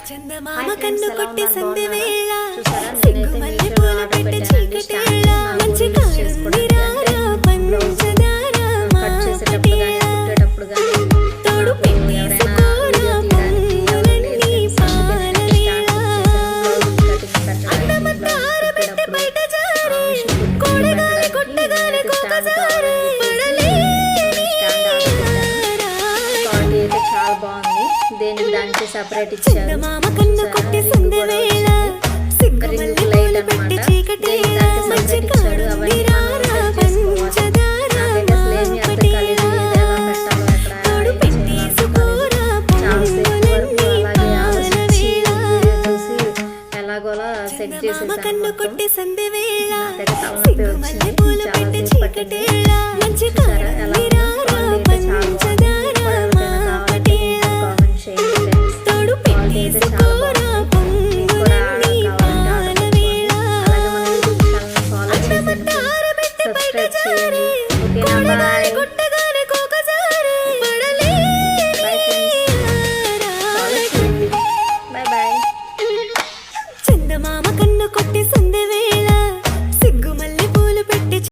చందమామ కన్ను కొట్టి సందె వేళ సిగ్గు మల్లె పూల పెట్టె చీకటేళ మంచి కారుంది రారా పంచదార మాపటేళ తోడు పెట్టేసుకోరా పొంగులన్నీ పాల వేళ అందమంతా ఆరబెట్టి బయట జారే కోడగాలి కొట్టగాలి కోక జారే చాలా బాగుంది. దేనికి దానికి సెపరేట్ ఇచ్చారు. చందమామ కన్ను కొట్టి సందె వేళ సిగ్గు మల్లె పూల పెట్టె చీకటేళ మంచి కారుంది రారా పంచదార మాపటేళ తోడు పెట్టేసుకోరా పొంగులన్నీ పాల వేళ ఎలాగోలా సెట్ చందమామ కన్ను కొట్టి చేసేసాను. సందె వేళ తలనొప్పి సిగ్గు మల్లె పూల పెట్టె చీకటేళ మంచి కారుంది రారా పంచదార మాపటేళ తోడు పెట్టేసుకో